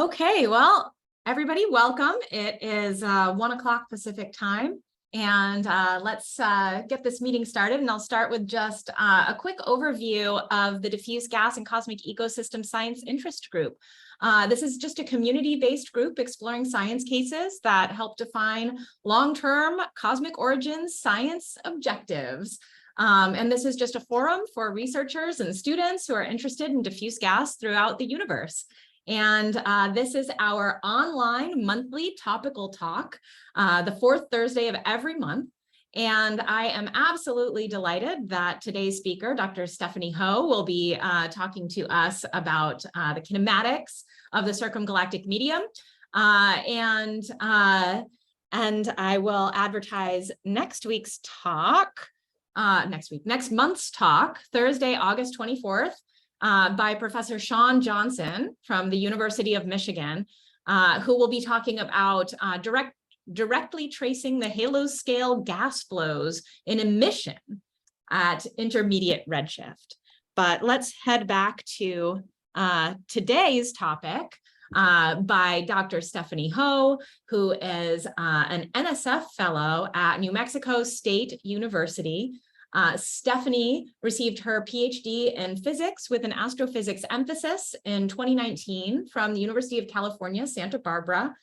Okay, well, everybody, welcome. It is 1 o'clock Pacific time, and let's get this meeting started. And I'll start with just a quick overview of the Diffuse Gas and Cosmic Ecosystem Science Interest Group. This is just a community-based group exploring science cases that help define long-term cosmic origins science objectives. And this is just a forum for researchers and students who are interested in diffuse gas throughout the universe. And this is our online monthly topical talk, the fourth Thursday of every month. And I am absolutely delighted that today's speaker, Dr. Stephanie Ho, will be talking to us about the kinematics of the circumgalactic medium. And I will advertise next week's talk, next month's talk, Thursday, August 24th. By Professor Sean Johnson from the University of Michigan, who will be talking about directly tracing the halo scale gas flows in emission at intermediate redshift. But let's head back to today's topic by Dr. Stephanie Ho, who is an NSF fellow at New Mexico State University. Stephanie received her PhD in physics with an astrophysics emphasis in 2019 from the University of California, Santa Barbara,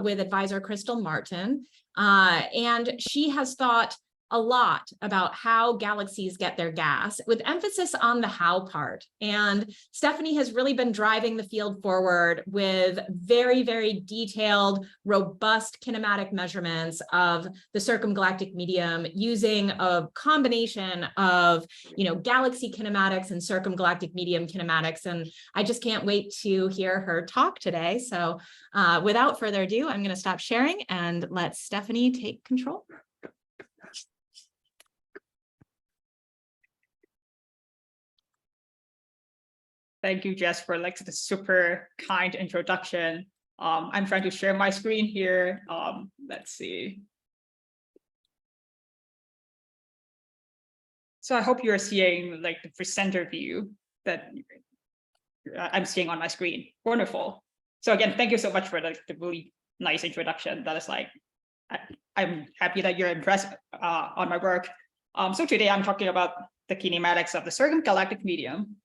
with advisor Crystal Martin. And she has thought a lot about how galaxies get their gas, with emphasis on the how part. And Stephanie has really been driving the field forward with very, very detailed, robust kinematic measurements of the circumgalactic medium using a combination of, galaxy kinematics and circumgalactic medium kinematics. And I just can't wait to hear her talk today. So without further ado, I'm going to stop sharing and let Stephanie take control. Thank you, Jess, for the super kind introduction. I'm trying to share my screen here. Let's see. So I hope you're seeing the presenter view that I'm seeing on my screen. Wonderful. So again, thank you so much for the really nice introduction. That is I'm happy that you're impressed on my work. So today I'm talking about the kinematics of the circumgalactic medium.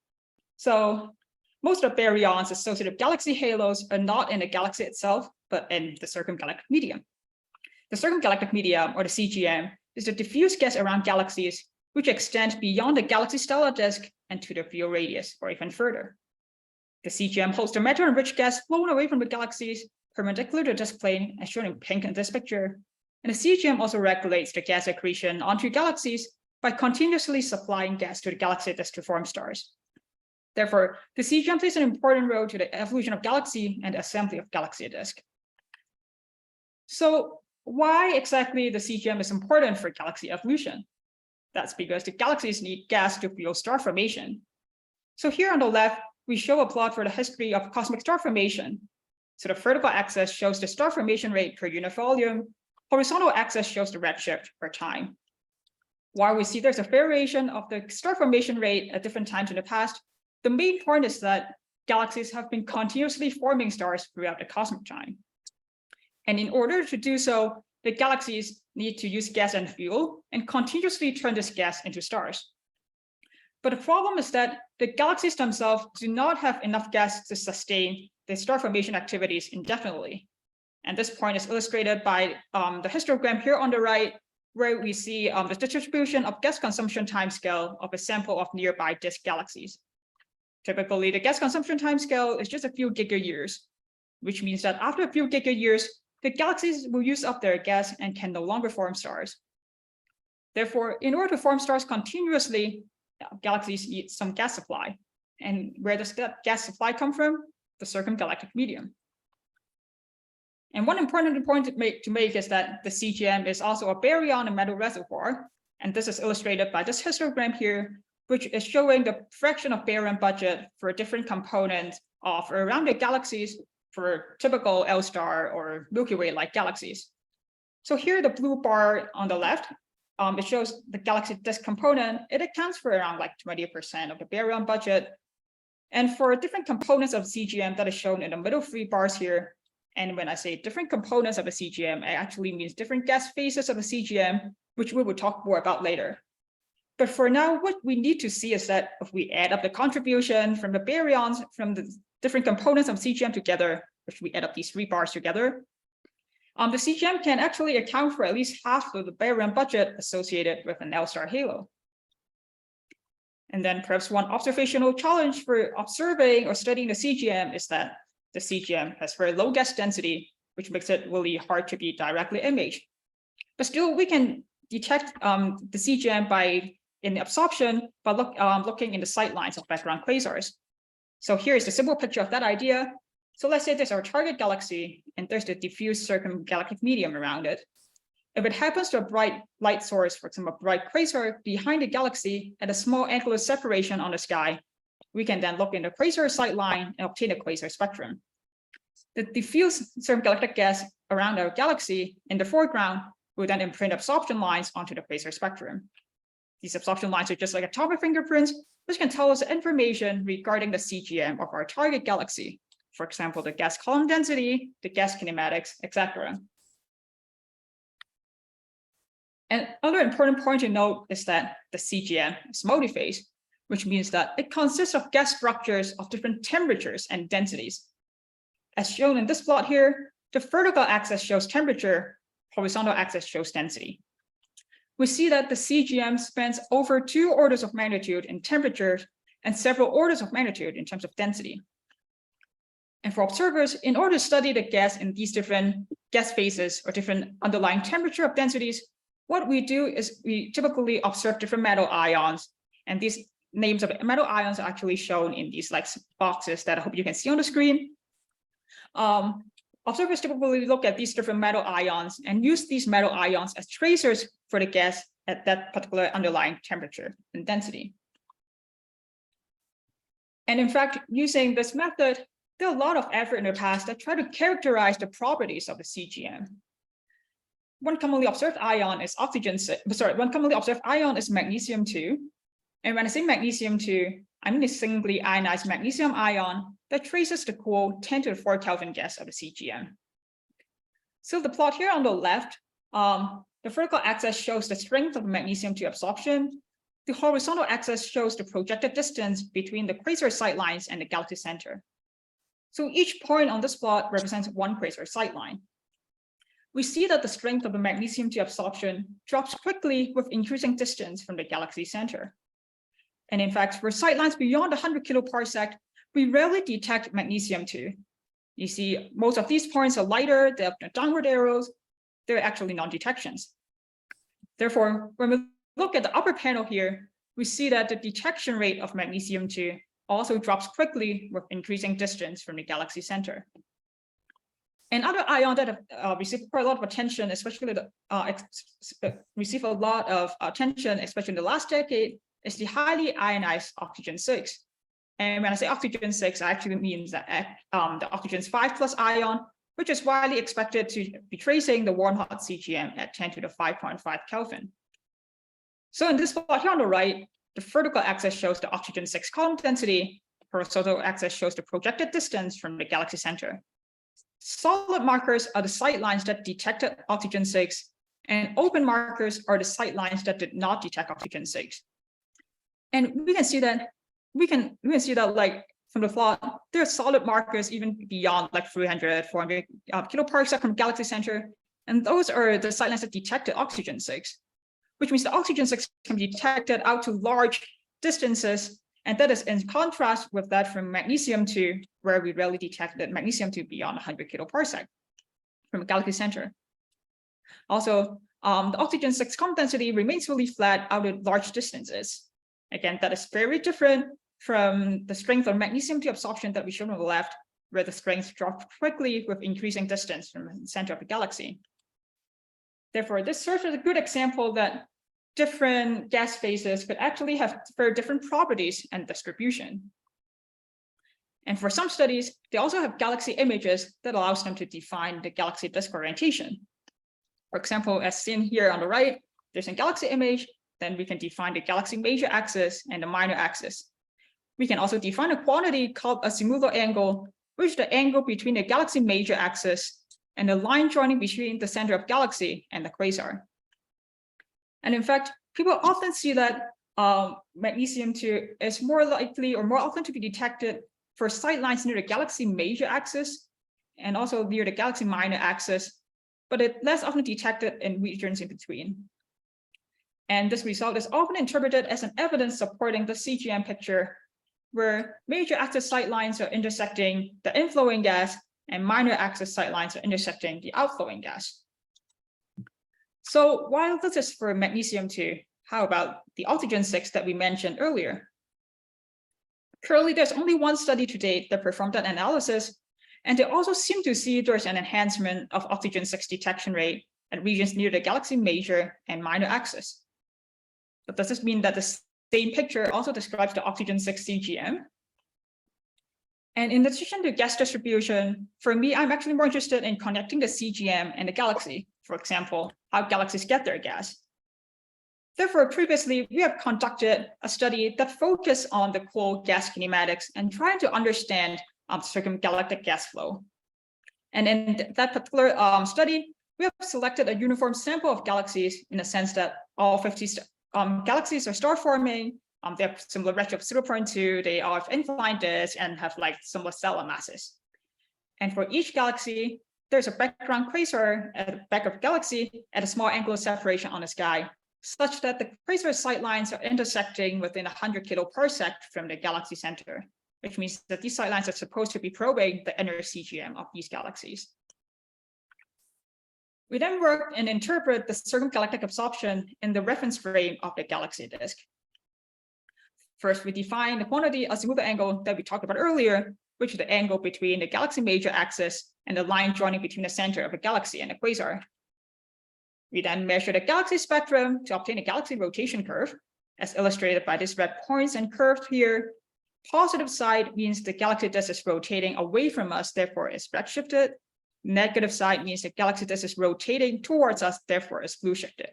So most of baryons associated with galaxy halos are not in the galaxy itself, but in the circumgalactic medium. The circumgalactic medium, or the CGM, is the diffuse gas around galaxies which extend beyond the galaxy stellar disk and to the field radius, or even further. The CGM holds the matter-enriched gas flown away from the galaxies perpendicular to the disk plane, as shown in pink in this picture. And the CGM also regulates the gas accretion onto galaxies by continuously supplying gas to the galaxy disk to form stars. Therefore, the CGM plays an important role to the evolution of galaxy and the assembly of galaxy disk. So why exactly the CGM is important for galaxy evolution? That's because the galaxies need gas to fuel star formation. So here on the left, we show a plot for the history of cosmic star formation. So the vertical axis shows the star formation rate per unit volume. Horizontal axis shows the redshift per time. While we see there's a variation of the star formation rate at different times in the past, the main point is that galaxies have been continuously forming stars throughout the cosmic time. And in order to do so, the galaxies need to use gas and fuel and continuously turn this gas into stars. But the problem is that the galaxies themselves do not have enough gas to sustain the star formation activities indefinitely. And this point is illustrated by the histogram here on the right, where we see the distribution of gas consumption timescale of a sample of nearby disk galaxies. Typically, the gas consumption timescale is just a few gigayears, which means that after a few gigayears, the galaxies will use up their gas and can no longer form stars. Therefore, in order to form stars continuously, galaxies need some gas supply. And where does that gas supply come from? The circumgalactic medium. And one important point to make is that the CGM is also a baryon and metal reservoir. And this is illustrated by this histogram here, which is showing the fraction of baryon budget for different components of around the galaxies for typical L-star or Milky Way-like galaxies. So here, the blue bar on the left, it shows the galaxy disk component. It accounts for around 20% of the baryon budget. And for different components of CGM that is shown in the middle three bars here, and when I say different components of a CGM, it actually means different gas phases of a CGM, which we will talk more about later. But for now, what we need to see is that if we add up the contribution from the baryons from the different components of CGM together, if we add up these three bars together, the CGM can actually account for at least half of the baryon budget associated with an L-star halo. And then perhaps one observational challenge for observing or studying the CGM is that the CGM has very low gas density, which makes it really hard to be directly imaged. But still, we can detect the CGM in absorption by looking in the sight lines of background quasars. So here's the simple picture of that idea. So let's say there's our target galaxy, and there's the diffuse circumgalactic medium around it. If it happens to a bright light source, for example, a bright quasar behind the galaxy at a small angular separation on the sky, we can then look in the quasar sight line and obtain a quasar spectrum. The diffuse circumgalactic gas around our galaxy in the foreground will then imprint absorption lines onto the quasar spectrum. These absorption lines are just like atomic fingerprints, which can tell us information regarding the CGM of our target galaxy. For example, the gas column density, the gas kinematics, etc. And another important point to note is that the CGM is multiphase, which means that it consists of gas structures of different temperatures and densities. As shown in this plot here, the vertical axis shows temperature, horizontal axis shows density. We see that the CGM spans over 2 orders of magnitude in temperature and several orders of magnitude in terms of density. And for observers, in order to study the gas in these different gas phases or different underlying temperature of densities, what we do is we typically observe different metal ions, and these names of metal ions are actually shown in these like boxes that I hope you can see on the screen. Observers typically look at these different metal ions and use these metal ions as tracers for the gas at that particular underlying temperature and density. And in fact, using this method, there are a lot of effort in the past that try to characterize the properties of the CGM. One commonly observed ion is magnesium-2. And when I say magnesium-2, I mean a singly ionized magnesium ion that traces the cool 10 to the 4 Kelvin gas of the CGM. So the plot here on the left, the vertical axis shows the strength of magnesium-2 absorption. The horizontal axis shows the projected distance between the quasar sight lines and the galaxy center. So each point on this plot represents one quasar sight line. We see that the strength of the magnesium-2 absorption drops quickly with increasing distance from the galaxy center. And in fact, for sight lines beyond 100 kiloparsec, we rarely detect magnesium-2. You see, most of these points are lighter, they have downward arrows, they're actually non-detections. Therefore, when we look at the upper panel here, we see that the detection rate of magnesium-2 also drops quickly with increasing distance from the galaxy center. Another ion that have received quite a lot of attention, especially receive a lot of attention, especially in the last decade, is the highly ionized oxygen-6. And when I say oxygen-6, I actually means that the oxygen 5+ ion, which is widely expected to be tracing the warm hot CGM at 10 to the 5.5 Kelvin. So in this plot here on the right, the vertical axis shows the oxygen-6 column density, horizontal axis shows the projected distance from the galaxy center. Solid markers are the sight lines that detected oxygen-6, and open markers are the sight lines that did not detect oxygen-6. And we can see that like from the plot, there are solid markers even beyond like 300, 400 kiloparsec from galaxy center, and those are the sight lines that detected oxygen-6, which means the oxygen-6 can be detected out to large distances. And that is in contrast with that from magnesium-2, where we rarely detected magnesium-2 beyond 100 kiloparsec from a galaxy center. Also, the oxygen-6 column density remains really flat out at large distances. Again, that is very different from the strength of magnesium-2 absorption that we showed on the left, where the strength drops quickly with increasing distance from the center of the galaxy. Therefore, this serves as a good example that different gas phases could actually have very different properties and distribution. And for some studies, they also have galaxy images that allows them to define the galaxy disk orientation. For example, as seen here on the right, there's a galaxy image, then we can define the galaxy major axis and the minor axis. We can also define a quantity called azimuthal angle, which is the angle between the galaxy major axis and the line joining between the center of galaxy and the quasar. And in fact, people often see that magnesium-2 is more likely or more often to be detected for sight lines near the galaxy major axis and also near the galaxy minor axis, but it's less often detected in regions in between. And this result is often interpreted as an evidence supporting the CGM picture, where major axis sight lines are intersecting the inflowing gas and minor axis sight lines are intersecting the outflowing gas. So while this is for magnesium-2, how about the oxygen-6 that we mentioned earlier? Currently, there's only one study to date that performed that analysis, and they also seem to see there's an enhancement of oxygen-6 detection rate at regions near the galaxy major and minor axis. But does this mean that the same picture also describes the oxygen-6 CGM? And in addition to gas distribution, for me, I'm actually more interested in connecting the CGM and the galaxy. For example, how galaxies get their gas. Therefore, previously, we have conducted a study that focused on the cool gas kinematics and trying to understand circumgalactic gas flow. And in that particular study, we have selected a uniform sample of galaxies in the sense that all 50 galaxies are star forming. They have similar redshift 0.2, they are inclined disk and have like similar stellar masses. And for each galaxy, there's a background quasar at the back of the galaxy at a small angle of separation on the sky, such that the quasar sight lines are intersecting within 100 kiloparsec from the galaxy center, which means that these sight lines are supposed to be probing the inner CGM of these galaxies. We then work and interpret the circumgalactic absorption in the reference frame of the galaxy disk. First, we define the quantity azimuthal angle that we talked about earlier, which is the angle between the galaxy major axis and the line joining between the center of a galaxy and a quasar. We then measure the galaxy spectrum to obtain a galaxy rotation curve, as illustrated by these red points and curves here. Positive side means the galaxy disk is rotating away from us, therefore it's redshifted. Negative side means the galaxy disk is rotating towards us, therefore it's blue shifted.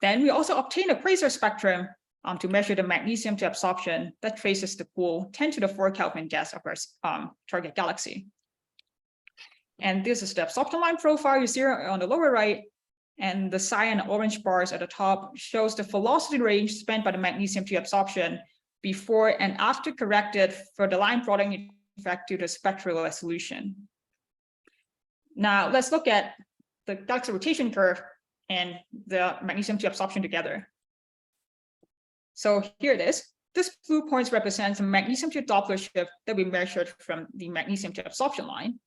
Then we also obtain a quasar spectrum to measure the magnesium-2 absorption that traces the cool 10⁴ Kelvin gas of our target galaxy. And this is the absorption line profile you see on the lower right, and the cyan and orange bars at the top shows the velocity range spent by the magnesium-2 absorption before and after corrected for the line broadening effect due to spectral resolution. Now let's look at the galaxy rotation curve and the magnesium-2 absorption together. So here it is. This blue points represents the magnesium-2 Doppler shift that we measured from the magnesium-2 absorption line.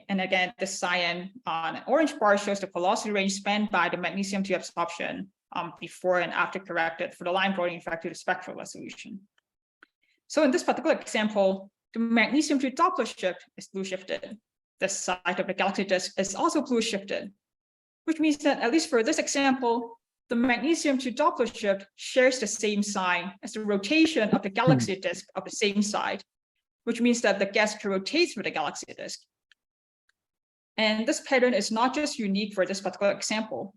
And again, the cyan and orange bar shows the velocity range spent by the magnesium-2 absorption before and after corrected for the line broadening effect due to spectral resolution. So in this particular example, the magnesium-2 Doppler shift is blue shifted. The side of the galaxy disk is also blue shifted, which means that at least for this example, the magnesium-2 Doppler shift shares the same sign as the rotation of the galaxy disk of the same side, which means that the gas rotates with the galaxy disk. And this pattern is not just unique for this particular example.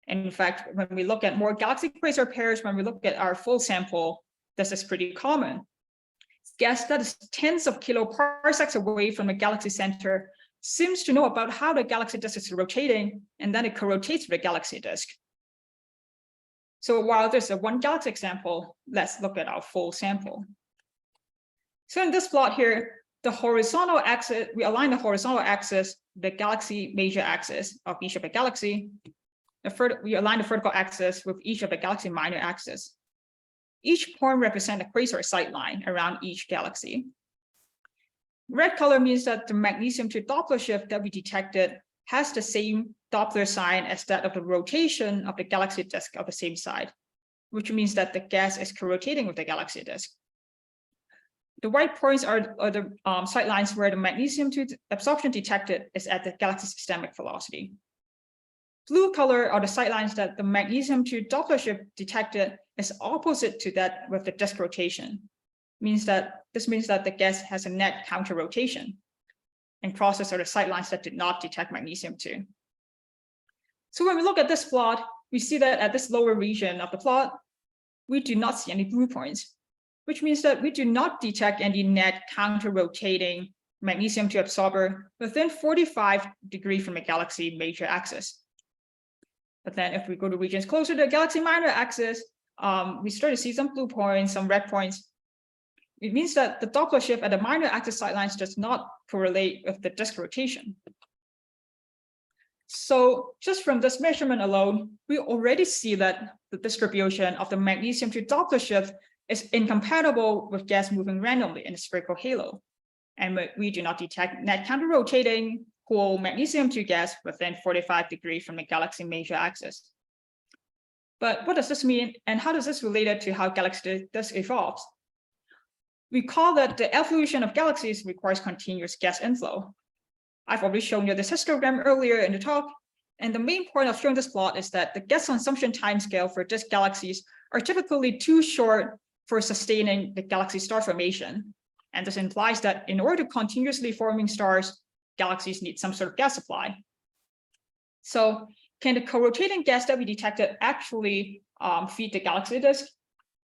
In fact, when we look at more galaxy quasar pairs, when we look at our full sample, this is pretty common. Gas that is tens of kiloparsecs away from the galaxy center seems to know about how the galaxy disk is rotating, and then it co-rotates with the galaxy disk. So while there's a one galaxy example, let's look at our full sample. So in this plot here, the horizontal axis, we align the horizontal axis, the galaxy major axis of each of the galaxy. We align the vertical axis with each of the galaxy minor axis. Each point represents a quasar sight line around each galaxy. Red color means that the magnesium-2 Doppler shift that we detected has the same Doppler sign as that of the rotation of the galaxy disk of the same side, which means that the gas is co-rotating with the galaxy disk. The white points are the sight lines where the magnesium-2 absorption detected is at the galaxy systemic velocity. Blue color are the sight lines that the magnesium-2 Doppler shift detected is opposite to that with the disk rotation. This means that the gas has a net counter rotation. And crosses are the sight lines that did not detect magnesium-2. So when we look at this plot, we see that at this lower region of the plot, we do not see any blue points. which means that we do not detect any net counter-rotating magnesium to absorber within 45 degrees from a galaxy major axis. But then if we go to regions closer to the galaxy minor axis, we start to see some blue points, some red points. It means that the Doppler shift at the minor axis sidelines does not correlate with the disk rotation. So just from this measurement alone, we already see that the distribution of the magnesium to Doppler shift is incompatible with gas moving randomly in a spherical halo. And we do not detect net counter-rotating whole magnesium to gas within 45 degrees from the galaxy major axis. But what does this mean, and how does this relate to how galaxy disk evolves? We call that the evolution of galaxies requires continuous gas inflow. I've already shown you this histogram earlier in the talk, and the main point of showing this plot is that the gas consumption timescale for disk galaxies are typically too short for sustaining the galaxy star formation. And this implies that in order to continuously forming stars, galaxies need some sort of gas supply. So can the co-rotating gas that we detected actually feed the galaxy disk?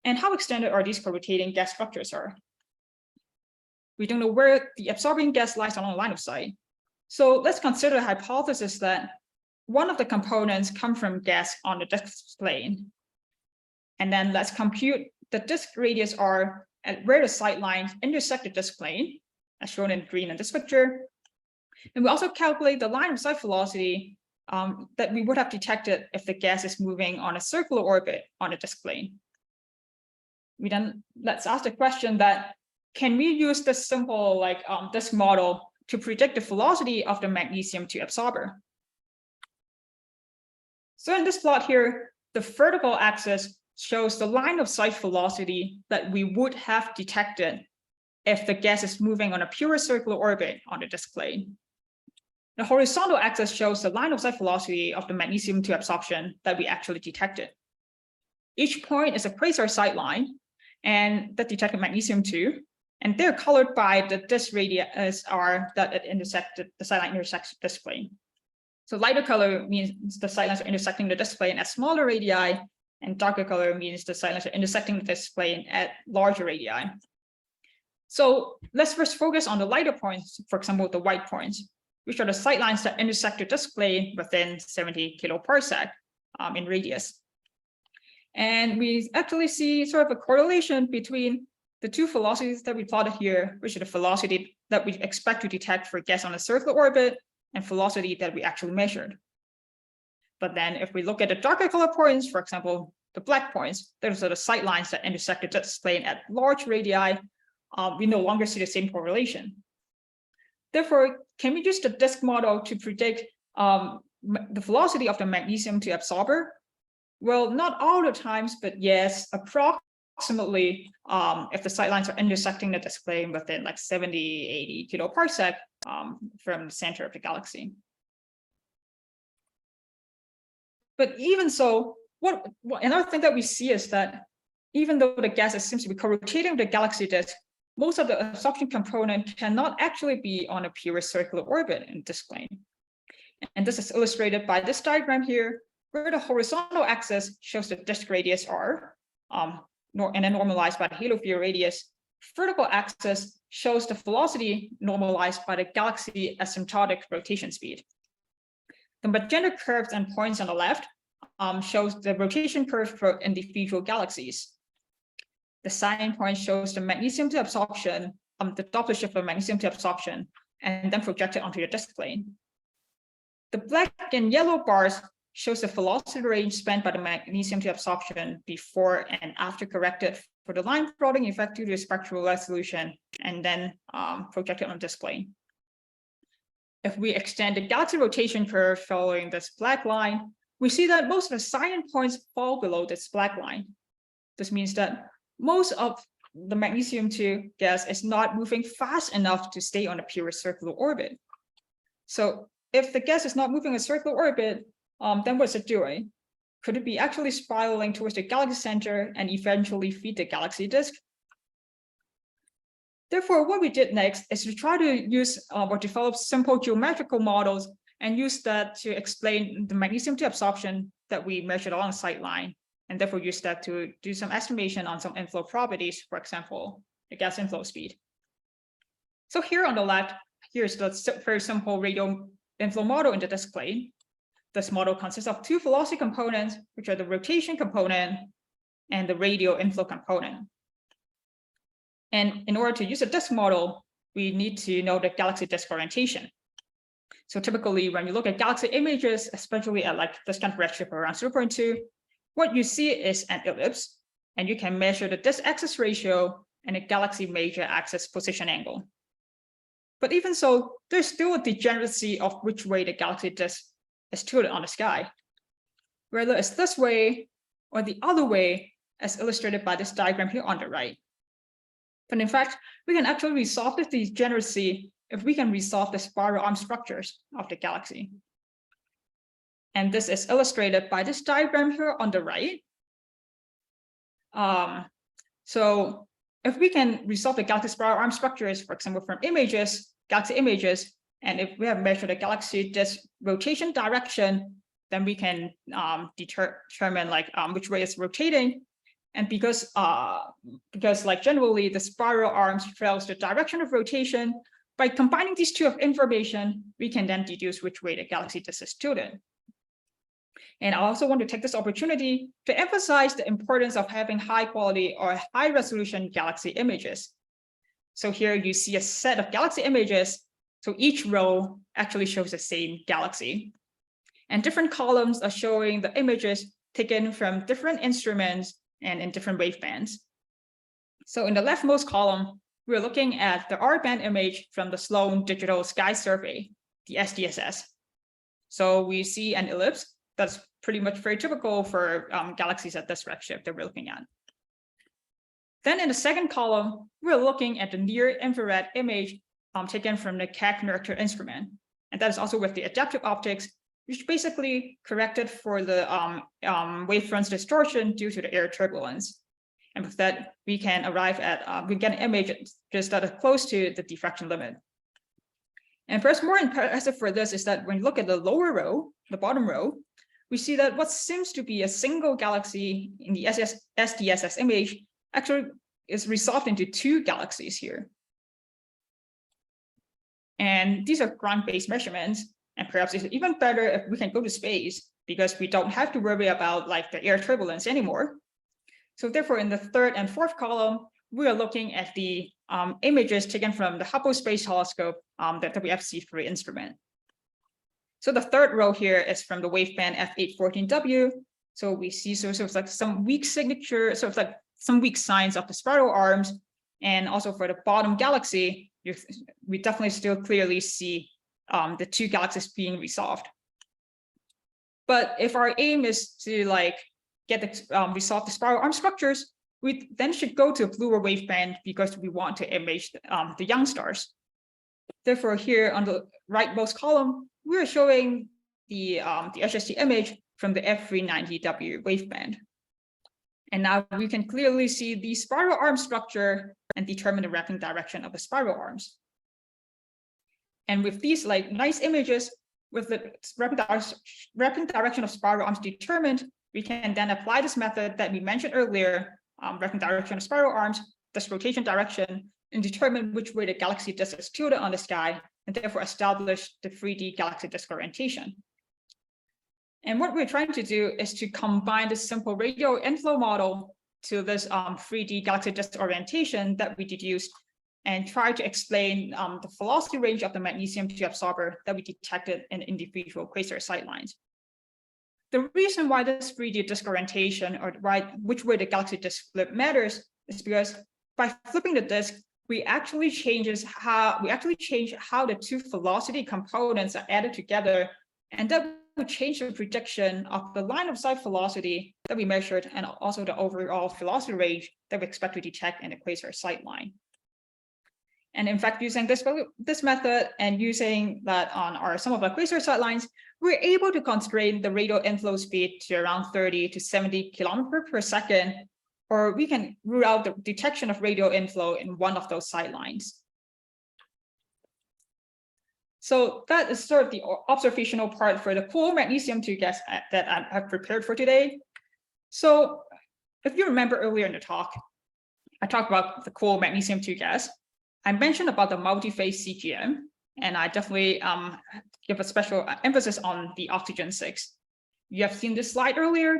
And how extended are these co-rotating gas structures are? We don't know where the absorbing gas lies along the line of sight. So let's consider the hypothesis that one of the components come from gas on the disk plane. And then let's compute the disk radius r at where the sight lines intersect the disk plane, as shown in green in this picture. And we also calculate the line of sight velocity that we would have detected if the gas is moving on a circular orbit on a disk plane. Let's ask the question that, can we use this simple disk model to predict the velocity of the magnesium to absorber? So in this plot here, the vertical axis shows the line of sight velocity that we would have detected if the gas is moving on a pure circular orbit on the disk plane. The horizontal axis shows the line of sight velocity of the magnesium to absorption that we actually detected. Each point is a quasar sight line and that detected magnesium 2, and they're colored by the disk radius r that it intersected, the sight line intersects the disk plane. So lighter color means the sight lines are intersecting the disk plane at smaller radii, and darker color means the sight lines are intersecting the disk plane at larger radii. So let's first focus on the lighter points, for example, the white points, which are the sight lines that intersect the disk plane within 70 kiloparsec in radius. And we actually see sort of a correlation between the two velocities that we plotted here, which are the velocity that we expect to detect for gas on a circular orbit and velocity that we actually measured. But then if we look at the darker color points, for example, the black points, those are the sight lines that intersect the disk plane at large radii, we no longer see the same correlation. Therefore, can we use the disk model to predict the velocity of the magnesium to absorber? Well, not all the times, but yes, approximately if the sight lines are intersecting the disk plane within like 70, 80 kiloparsec from the center of the galaxy. But even so, another thing that we see is that even though the gas seems to be co-rotating the galaxy disk, most of the absorption component cannot actually be on a pure circular orbit in disk plane. And this is illustrated by this diagram here, where the horizontal axis shows the disk radius r, and then normalized by the halo-sphere radius. Vertical axis shows the velocity normalized by the galaxy asymptotic rotation speed. The magenta curves and points on the left shows the rotation curve for individual galaxies. The cyan point shows the magnesium to absorption, the Doppler shift of magnesium to absorption, and then projected onto the disk plane. The black and yellow bars shows the velocity range spent by the magnesium to absorption before and after corrected for the line plotting effect due to spectral resolution, and then projected on the disk plane. If we extend the galaxy rotation curve following this black line, we see that most of the cyan points fall below this black line. This means that most of the magnesium 2 gas is not moving fast enough to stay on a pure circular orbit. So if the gas is not moving a circular orbit, then what's it doing? Could it be actually spiraling towards the galaxy center and eventually feed the galaxy disk? Therefore, what we did next is to try to use or develop simple geometrical models and use that to explain the magnesium to absorption that we measured along the sight line, and therefore use that to do some estimation on some inflow properties, for example, the gas inflow speed. So here on the left, here's the very simple radial inflow model in the disk plane. This model consists of two velocity components, which are the rotation component and the radial inflow component. And in order to use a disk model, we need to know the galaxy disk orientation. So typically, when you look at galaxy images, especially at like this kind of redshift around 0.2, what you see is an ellipse, and you can measure the disk axis ratio and the galaxy major axis position angle. But even so, there's still a degeneracy of which way the galaxy disk is tilted on the sky, whether it's this way or the other way, as illustrated by this diagram here on the right. But in fact, we can actually resolve this degeneracy if we can resolve the spiral arm structures of the galaxy. And this is illustrated by this diagram here on the right. So if we can resolve the galaxy spiral arm structures, for example, from images, galaxy images, and if we have measured the galaxy disk rotation direction, then we can determine like which way it's rotating. And because like generally the spiral arms follows the direction of rotation, by combining these two of information, we can then deduce which way the galaxy disk is tilted. And I also want to take this opportunity to emphasize the importance of having high quality or high resolution galaxy images. So here you see a set of galaxy images. So each row actually shows the same galaxy. And different columns are showing the images taken from different instruments and in different wavebands. So in the leftmost column, we're looking at the R-band image from the Sloan Digital Sky Survey, the SDSS. So we see an ellipse that's pretty much very typical for galaxies at this redshift that we're looking at. Then in the second column, we're looking at the near-infrared image taken from the Keck Noether instrument. And that is also with the adaptive optics, which basically corrected for the wavefront's distortion due to the air turbulence. And with that, we can arrive at, we get an image just that is close to the diffraction limit. And perhaps more impressive for this is that when you look at the lower row, the bottom row, we see that what seems to be a single galaxy in the SDSS image actually is resolved into two galaxies here. And these are ground-based measurements. And perhaps it's even better if we can go to space because we don't have to worry about like the air turbulence anymore. So therefore, in the third and fourth column, we are looking at the images taken from the Hubble Space Telescope, the WFC3 instrument. So the third row here is from the waveband F814W. So we see sort of like some weak signature, sort of like some weak signs of the spiral arms. And also for the bottom galaxy, we definitely still clearly see the two galaxies being resolved. But if our aim is to like get the resolve the spiral arm structures, we then should go to a bluer waveband because we want to image the young stars. Therefore, here on the rightmost column, we're showing the HST image from the F390W waveband. And now we can clearly see the spiral arm structure and determine the wrapping direction of the spiral arms. And with these like nice images, with the wrapping direction of spiral arms determined, we can then apply this method that we mentioned earlier, wrapping direction of spiral arms, this rotation direction, and determine which way the galaxy disk is tilted on the sky, and therefore establish the 3D galaxy disk orientation. And what we're trying to do is to combine this simple radial inflow model to this 3D galaxy disk orientation that we deduced and try to explain the velocity range of the magnesium-2 absorber that we detected in individual quasar sightlines. The reason why this 3D disk orientation, or which way the galaxy disk flip matters, is because by flipping the disk, we actually change how the two velocity components are added together, and that will change the prediction of the line of sight velocity that we measured, and also the overall velocity range that we expect to detect in the quasar sightline. And in fact, using this method and using that on some of our quasar sightlines, we're able to constrain the radial inflow speed to around 30 to 70 kilometers per second, or we can rule out the detection of radial inflow in one of those sightlines. So that is sort of the observational part for the cool magnesium-2 gas that I have prepared for today. So if you remember earlier in the talk, I talked about the cool magnesium-2 gas. I mentioned about the multiphase CGM, and I definitely give a special emphasis on the oxygen-6. You have seen this slide earlier,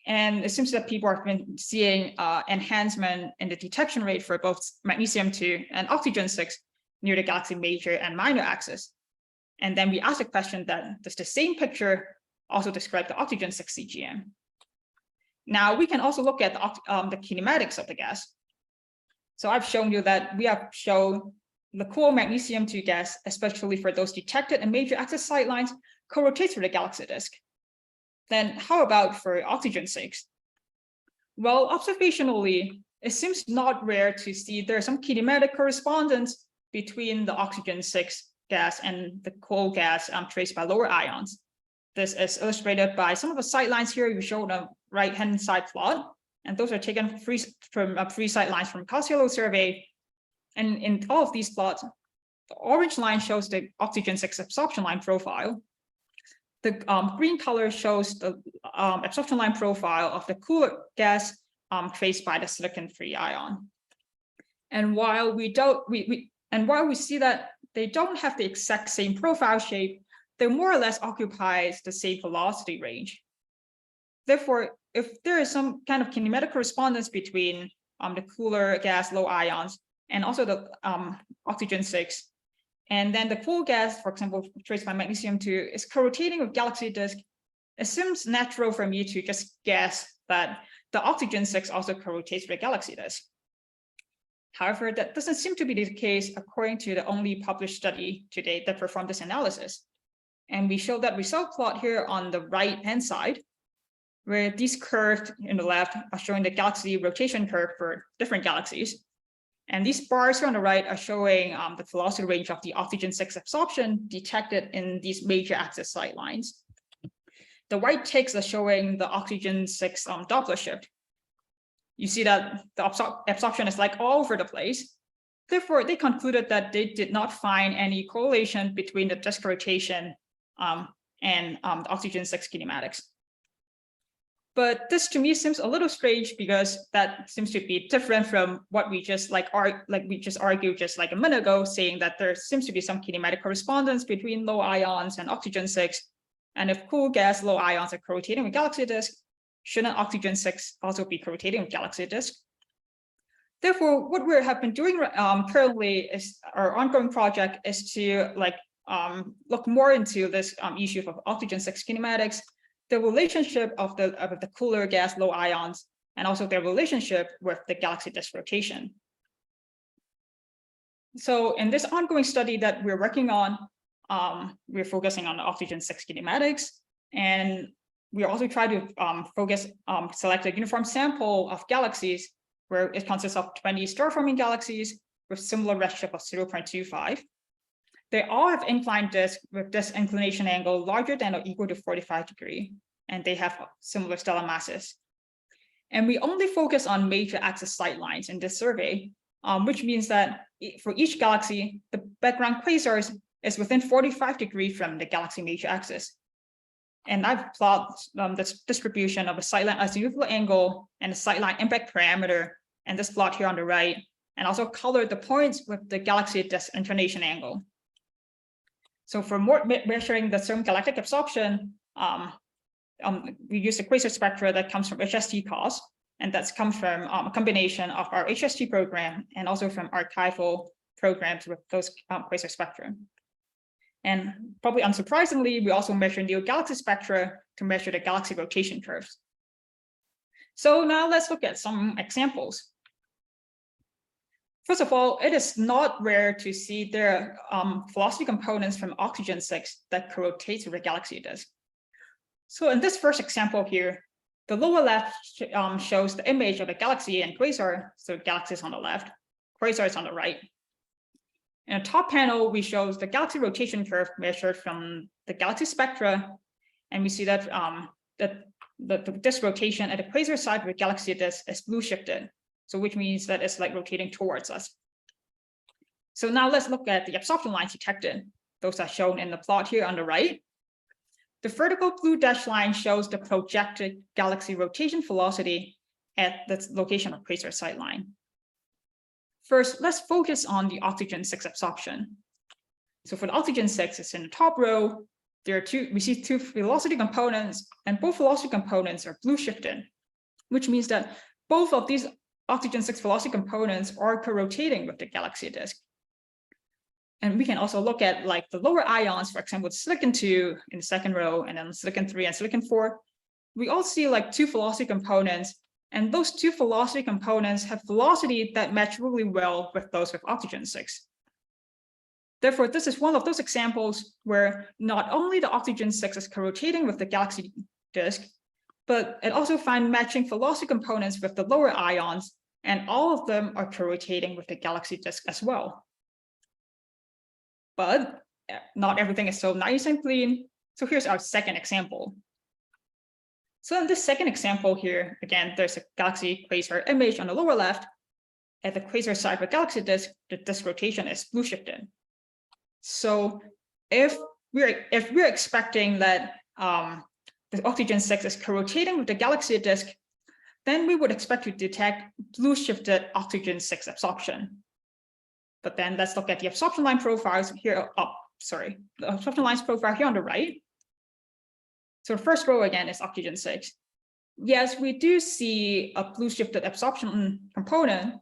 and it seems that people have been seeing enhancement in the detection rate for both magnesium-2 and oxygen-6 near the galaxy major and minor axis. And then we asked the question that does the same picture also describe the oxygen-6 CGM? Now we can also look at the kinematics of the gas. So I've shown you that we have shown the cool magnesium-2 gas, especially for those detected in major axis sightlines, co-rotates through the galaxy disk. Then how about for oxygen-6? Well, observationally, it seems not rare to see there's some kinematic correspondence between the oxygen-6 gas and the cool gas traced by lower ions. This is illustrated by some of the sightlines here you show on the right-hand side plot, and those are taken from free sightlines from Cosilo survey. And in all of these plots, the orange line shows the oxygen-6 absorption line profile. The green color shows the absorption line profile of the cooler gas traced by the silicon-free ion. And while we see that they don't have the exact same profile shape, they more or less occupies the same velocity range. Therefore, if there is some kind of kinematic correspondence between the cooler gas low ions and also the oxygen-6, and then the cool gas, for example, traced by magnesium-2, is co-rotating with galaxy disk, it seems natural for me to just guess that the oxygen-6 also co-rotates with the galaxy disk. However, that doesn't seem to be the case according to the only published study to date that performed this analysis. And we show that result plot here on the right-hand side, where these curves in the left are showing the galaxy rotation curve for different galaxies. And these bars here on the right are showing the velocity range of the oxygen-6 absorption detected in these major axis sightlines. The white ticks are showing the oxygen-6 Doppler shift. You see that the absorption is like all over the place. Therefore, they concluded that they did not find any correlation between the disk rotation and the oxygen-6 kinematics. But this to me seems a little strange because that seems to be different from what we just argued just like a minute ago, saying that there seems to be some kinematic correspondence between low ions and oxygen-6. And if cool gas low ions are co-rotating with galaxy disk, shouldn't oxygen-6 also be co-rotating with galaxy disk? Therefore, what we have been doing currently is our ongoing project is to look more into this issue of oxygen-6 kinematics, the relationship of the cooler gas low ions, and also their relationship with the galaxy disk rotation. So in this ongoing study that we're working on, we're focusing on the oxygen-6 kinematics, and we also try to select a uniform sample of galaxies where it consists of 20 star-forming galaxies with similar redshift of 0.25. They all have inclined disk with this inclination angle larger than or equal to 45 degrees, and they have similar stellar masses. And we only focus on major axis sightlines in this survey, which means that for each galaxy, the background quasars is within 45 degrees from the galaxy major axis. And I've plotted this distribution of a sightline azimuthal angle and a sightline impact parameter, and this plot here on the right, and also colored the points with the galaxy disk inclination angle. So for measuring the circumgalactic absorption, we use the quasar spectra that comes from HST cost, and that's come from a combination of our HST program and also from archival programs with those quasar spectra. And probably unsurprisingly, we also measure new galaxy spectra to measure the galaxy rotation curves. So now let's look at some examples. First of all, it is not rare to see there velocity components from oxygen-6 that co-rotates with a galaxy disk. So in this first example here, the lower left shows the image of a galaxy and quasar. So galaxy is on the left, quasar is on the right. In the top panel, we show the galaxy rotation curve measured from the galaxy spectra, and we see that the disk rotation at the quasar side of the galaxy disk is blue shifted. So which means that it's like rotating towards us. So now let's look at the absorption lines detected. Those are shown in the plot here on the right. The vertical blue dashed line shows the projected galaxy rotation velocity at the location of quasar sightline. First, let's focus on the oxygen-6 absorption. So for the oxygen-6, it's in the top row. We see two velocity components, and both velocity components are blue shifted, which means that both of these oxygen-6 velocity components are co-rotating with the galaxy disk. And we can also look at like the lower ions, for example, silicon-2 in the second row, and then silicon-3 and silicon-4. We all see like two velocity components, and those two velocity components have velocity that match really well with those with oxygen-6. Therefore, this is one of those examples where not only the oxygen-6 is co-rotating with the galaxy disk, but it also finds matching velocity components with the lower ions, and all of them are co-rotating with the galaxy disk as well. But not everything is so nice and clean. So here's our second example. So in this second example here, again, there's a galaxy quasar image on the lower left. At the quasar side of the galaxy disk, the disk rotation is blue shifted. So if we're expecting that the oxygen-6 is co-rotating with the galaxy disk, then we would expect to detect blue shifted oxygen-6 absorption. But then let's look at the absorption line profiles here. The absorption lines profile here on the right. So the first row again is oxygen-6. Yes, we do see a blue shifted absorption component,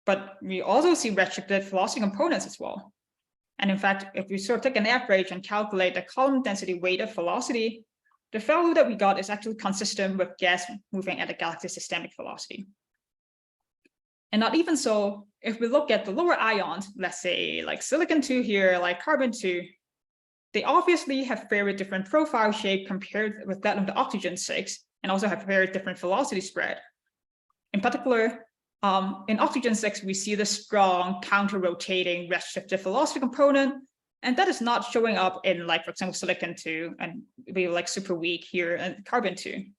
but we also see red shifted velocity components as well. And in fact, if we sort of take an average and calculate the column density weighted velocity, the value that we got is actually consistent with gas moving at a galaxy systemic velocity. And not even so, if we look at the lower ions, let's say like silicon-2 here, like carbon-2, they obviously have very different profile shape compared with that of the oxygen-6, and also have very different velocity spread. In particular, in oxygen-6, we see the strong counter-rotating redshifted velocity component, and that is not showing up in, like, for example, silicon-2, and be like super weak here in carbon-2.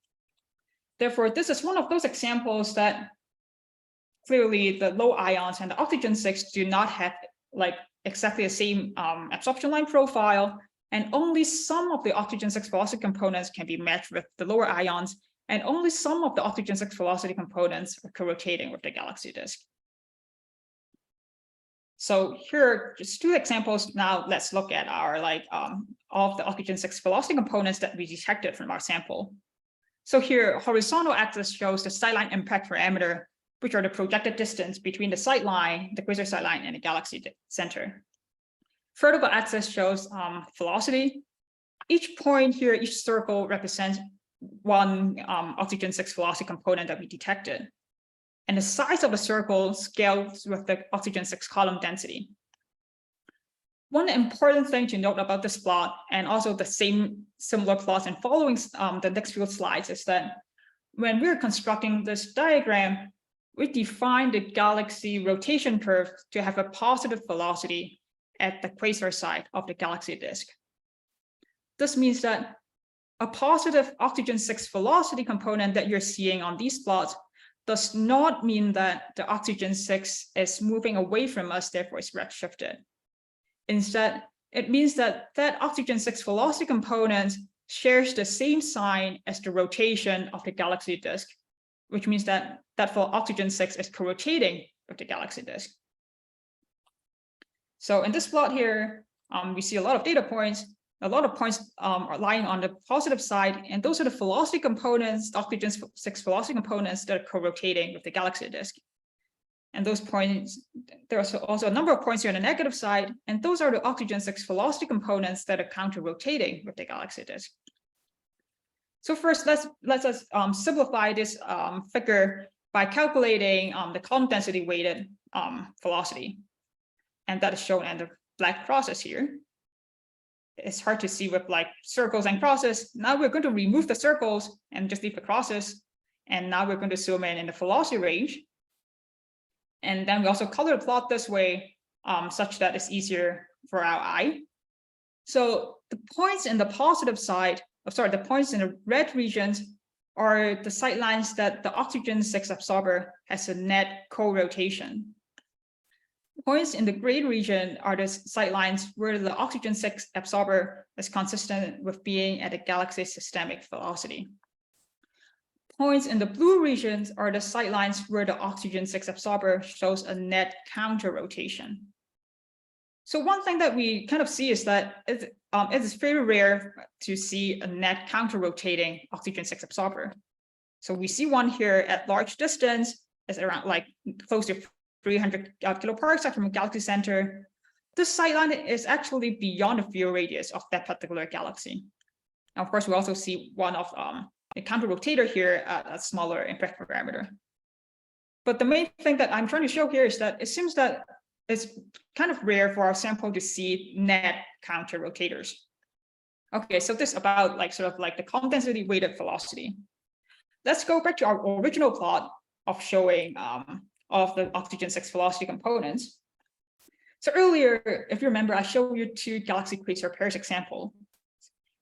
Therefore, this is one of those examples that clearly the low ions and the oxygen-6 do not have like exactly the same absorption line profile, and only some of the oxygen-6 velocity components can be matched with the lower ions, and only some of the oxygen-6 velocity components are co-rotating with the galaxy disk. So here, just two examples. Now let's look at our of the oxygen-6 velocity components that we detected from our sample. So here, horizontal axis shows the sightline impact parameter, which are the projected distance between the sightline, the quasar sightline, and the galaxy center. Vertical axis shows velocity. Each point here, each circle represents one oxygen-6 velocity component that we detected. And the size of the circle scales with the oxygen-6 column density. One important thing to note about this plot, and also the similar plots in following the next few slides, is that when we're constructing this diagram, we define the galaxy rotation curve to have a positive velocity at the quasar side of the galaxy disk. This means that a positive oxygen-6 velocity component that you're seeing on these plots does not mean that the oxygen-6 is moving away from us, therefore it's redshifted. Instead, it means that that oxygen-6 velocity component shares the same sign as the rotation of the galaxy disk, which means that for oxygen-6 is co-rotating with the galaxy disk. So in this plot here, we see a lot of data points. A lot of points are lying on the positive side, and those are the velocity components, the oxygen-6 velocity components that are co-rotating with the galaxy disk. And those points, there's also a number of points here on the negative side, and those are the oxygen-6 velocity components that are counter-rotating with the galaxy disk. So first, let's simplify this figure by calculating the column density weighted velocity. And that is shown in the black crosses here. It's hard to see with like circles and crosses. Now we're going to remove the circles and just leave the crosses. And now we're going to zoom in the velocity range. And then we also color the plot this way such that it's easier for our eye. So the points in the positive side, the points in the red regions are the sightlines that the oxygen-6 absorber has a net co-rotation. Points in the gray region are the sightlines where the oxygen-6 absorber is consistent with being at a galaxy's systemic velocity. Points in the blue regions are the sightlines where the oxygen-6 absorber shows a net counter rotation. So one thing that we kind of see is that it is very rare to see a net counter rotating oxygen-6 absorber. So we see one here at large distance, is around like close to 300 kiloparsecs from a galaxy center. This sightline is actually beyond the view radius of that particular galaxy. And of course, we also see one of a counter rotator here at a smaller impact parameter. But the main thing that I'm trying to show here is that it seems that it's kind of rare for our sample to see net counter rotators. Okay, so this is about like sort of like the column density weighted velocity. Let's go back to our original plot of showing of the oxygen-6 velocity components. So earlier, if you remember, I showed you two galaxy quasar pairs example.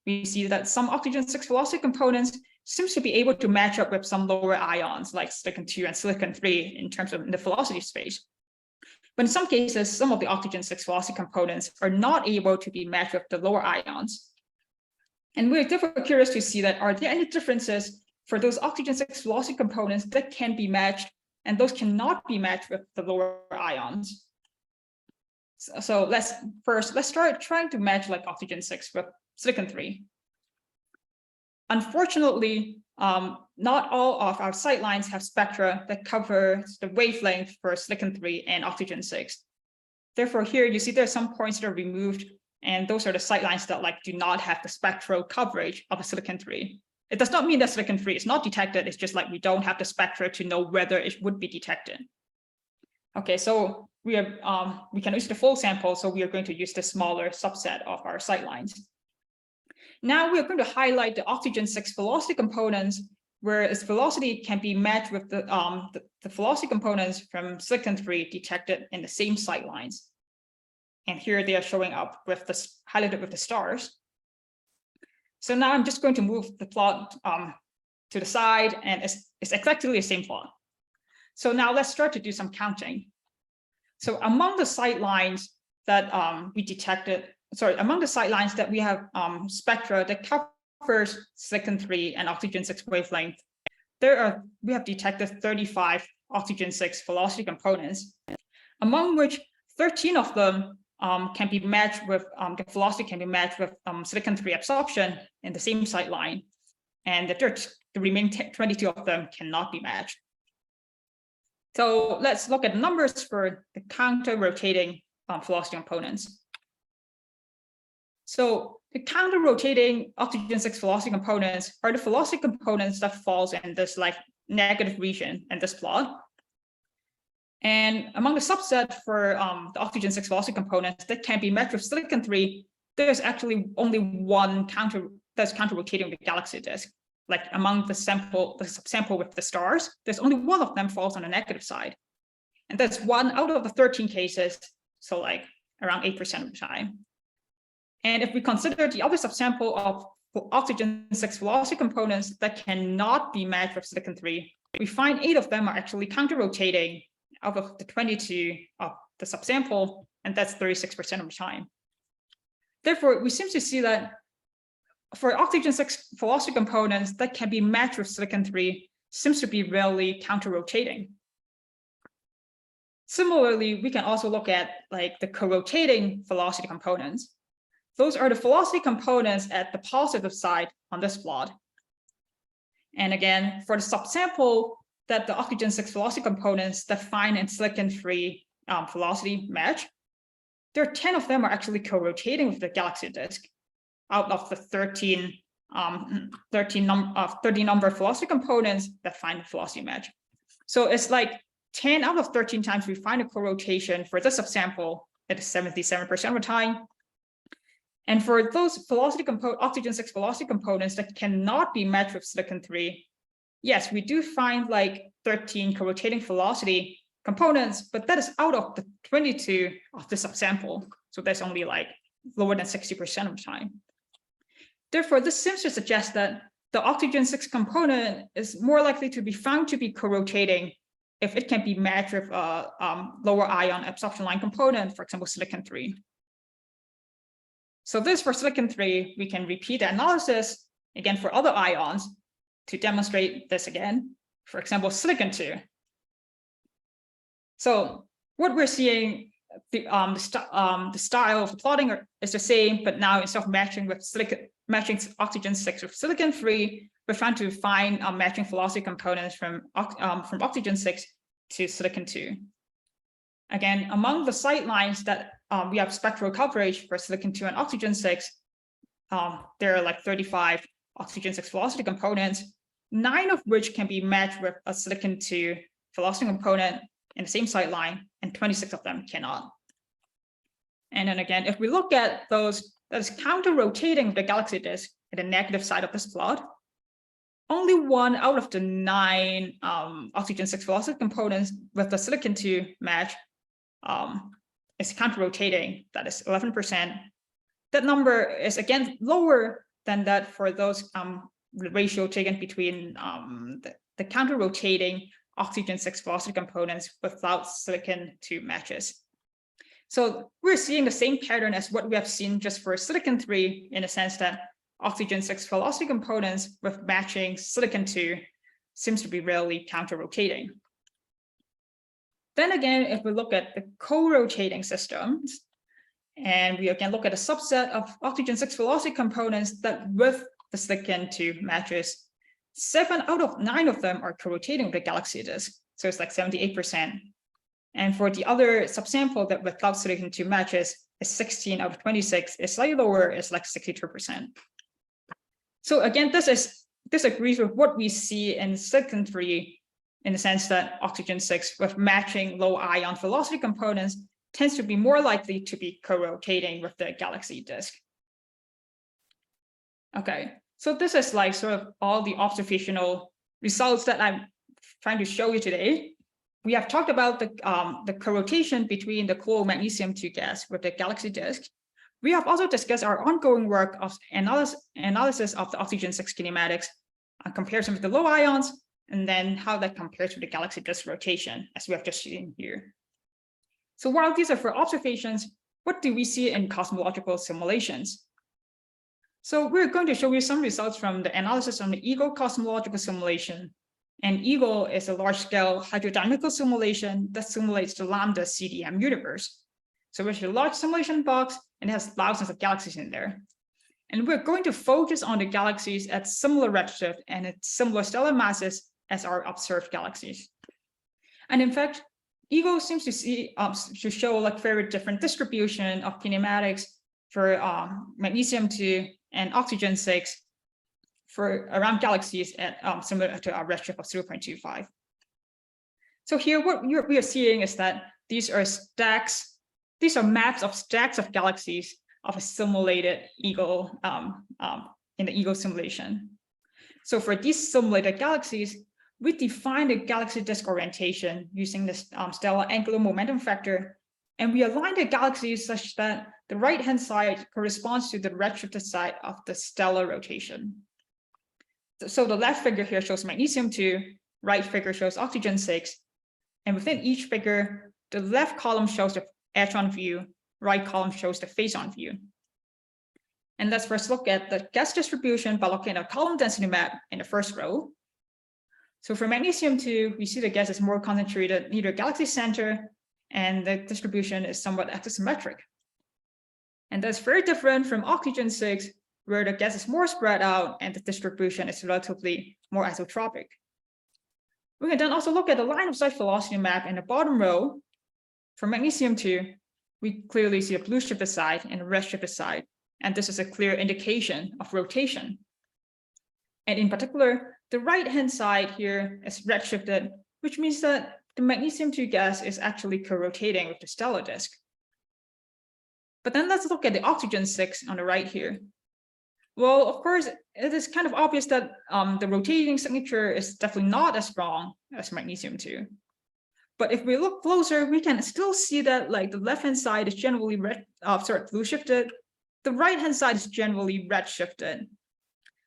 We see that some oxygen-6 velocity components seems to be able to match up with some lower ions like silicon-2 and silicon-3 in terms of the velocity space. But in some cases, some of the oxygen-6 velocity components are not able to be matched with the lower ions. And we're therefore curious to see that are there any differences for those oxygen-6 velocity components that can be matched and those cannot be matched with the lower ions. So let's start trying to match like oxygen-6 with silicon-3. Unfortunately, not all of our sightlines have spectra that cover the wavelength for silicon-3 and oxygen-6. Therefore, here you see there are some points that are removed, and those are the sightlines that like do not have the spectral coverage of a silicon-3. It does not mean that silicon-3 is not detected. It's just like we don't have the spectra to know whether it would be detected. Okay, so we can use the full sample, so we are going to use the smaller subset of our sightlines. Now we are going to highlight the oxygen-6 velocity components, where its velocity can be matched with the velocity components from silicon-3 detected in the same sightlines. And here they are showing up with this highlighted with the stars. So now I'm just going to move the plot to the side, and it's exactly the same plot. So now let's start to do some counting. So among the sightlines that we detected, among the sightlines that we have spectra that covers silicon-3 and oxygen-6 wavelength, we have detected 35 oxygen-6 velocity components, among which 13 of them can be matched with the velocity can be matched with silicon-3 absorption in the same sightline, and the remaining 22 of them cannot be matched. So let's look at the numbers for the counter-rotating velocity components. So the counter-rotating oxygen-6 velocity components are the velocity components that falls in this like negative region in this plot. And among the subset for the oxygen-6 velocity components that can be matched with silicon-3, there's actually only one that's counter-rotating the galaxy disk. Like among the subsample with the stars, there's only one of them falls on the negative side. And that's one out of the 13 cases, so like around 8% of the time. And if we consider the other subsample of oxygen-6 velocity components that cannot be matched with silicon-3, we find 8 of them are actually counter-rotating out of the 22 of the subsample, and that's 36% of the time. Therefore, we seem to see that for oxygen-6 velocity components that can be matched with silicon-3 seems to be rarely counter-rotating. Similarly, we can also look at like the co-rotating velocity components. Those are the velocity components at the positive side on this plot. And again, for the subsample that the oxygen-6 velocity components that find in silicon-3 velocity match, there are 10 of them are actually co-rotating with the galaxy disk out of the 30 number of velocity components that find the velocity match. So it's like 10 out of 13 times we find a co-rotation for this subsample at 77% of the time. And for those oxygen-6 velocity components that cannot be matched with silicon-3, yes, we do find like 13 co-rotating velocity components, but that is out of the 22 of the subsample. So that's only like lower than 60% of the time. Therefore, this seems to suggest that the oxygen-6 component is more likely to be found to be co-rotating if it can be matched with a lower ion absorption line component, for example, silicon-3. So this for silicon-3, we can repeat the analysis again for other ions to demonstrate this again. For example, silicon-2. So what we're seeing, the style of the plotting is the same, but now instead of matching oxygen-6 with silicon-3, we're trying to find matching velocity components from oxygen-6 to silicon-2. Again, among the sight lines that we have spectral coverage for silicon-2 and oxygen-6, there are like 35 oxygen-6 velocity components, 9 of which can be matched with a silicon-2 velocity component in the same sight line, and 26 of them cannot. And then again, if we look at those that is counter-rotating the galaxy disk at the negative side of this plot, only 1 out of the 9 oxygen-6 velocity components with the silicon-2 match is counter-rotating, that is 11%. That number is again lower than that for those the ratio taken between the counter-rotating oxygen-6 velocity components without silicon-2 matches. So we're seeing the same pattern as what we have seen just for silicon-3 in the sense that oxygen-6 velocity components with matching silicon-2 seems to be rarely counter-rotating. Then again, if we look at the co-rotating systems, and we again look at a subset of oxygen-6 velocity components that with the silicon-2 matches, 7 out of 9 of them are co-rotating with the galaxy disk. So it's like 78%. And for the other subsample that without silicon-2 matches is 16 out of 26, is slightly lower, it's like 62%. So again, this agrees with what we see in silicon-3 in the sense that oxygen-6 with matching low ion velocity components tends to be more likely to be co-rotating with the galaxy disk. Okay, so this is like sort of all the observational results that I'm trying to show you today. We have talked about the co-rotation between the cool magnesium-2 gas with the galaxy disk. We have also discussed our ongoing work of analysis of the oxygen-6 kinematics, a comparison with the low ions, and then how that compares with the galaxy disk rotation, as we have just seen here. So while these are for observations, what do we see in cosmological simulations? So we're going to show you some results from the analysis on the EAGLE cosmological simulation. And EAGLE is a large-scale hydrodynamical simulation that simulates the lambda CDM universe. So it's a large simulation box, and it has thousands of galaxies in there. And we're going to focus on the galaxies at similar redshift and at similar stellar masses as our observed galaxies. And in fact, EAGLE seems to show like very different distribution of kinematics for magnesium-2 and oxygen-6 for around galaxies at similar to our redshift of 0.25. So here, what we are seeing is that these are maps of stacks of galaxies of a simulated EAGLE in the EAGLE simulation. So for these simulated galaxies, we define the galaxy disk orientation using this stellar angular momentum factor, and we align the galaxies such that the right-hand side corresponds to the redshifted side of the stellar rotation. So the left figure here shows magnesium-2, right figure shows oxygen-6, and within each figure, the left column shows the edge-on view, right column shows the face-on view. And let's first look at the gas distribution by looking at a column density map in the first row. So for magnesium-2, we see the gas is more concentrated near the galaxy center, and the distribution is somewhat axisymmetric. And that's very different from oxygen-6, where the gas is more spread out and the distribution is relatively more isotropic. We can then also look at the line of sight velocity map in the bottom row. For magnesium-2, we clearly see a blue shifted side and a red shifted side, and this is a clear indication of rotation. And in particular, the right-hand side here is red shifted, which means that the magnesium-2 gas is actually co-rotating with the stellar disk. But then let's look at the oxygen-6 on the right here. Well, of course, it is kind of obvious that the rotating signature is definitely not as strong as magnesium-2. But if we look closer, we can still see that like the left-hand side is generally blue shifted. The right-hand side is generally red shifted,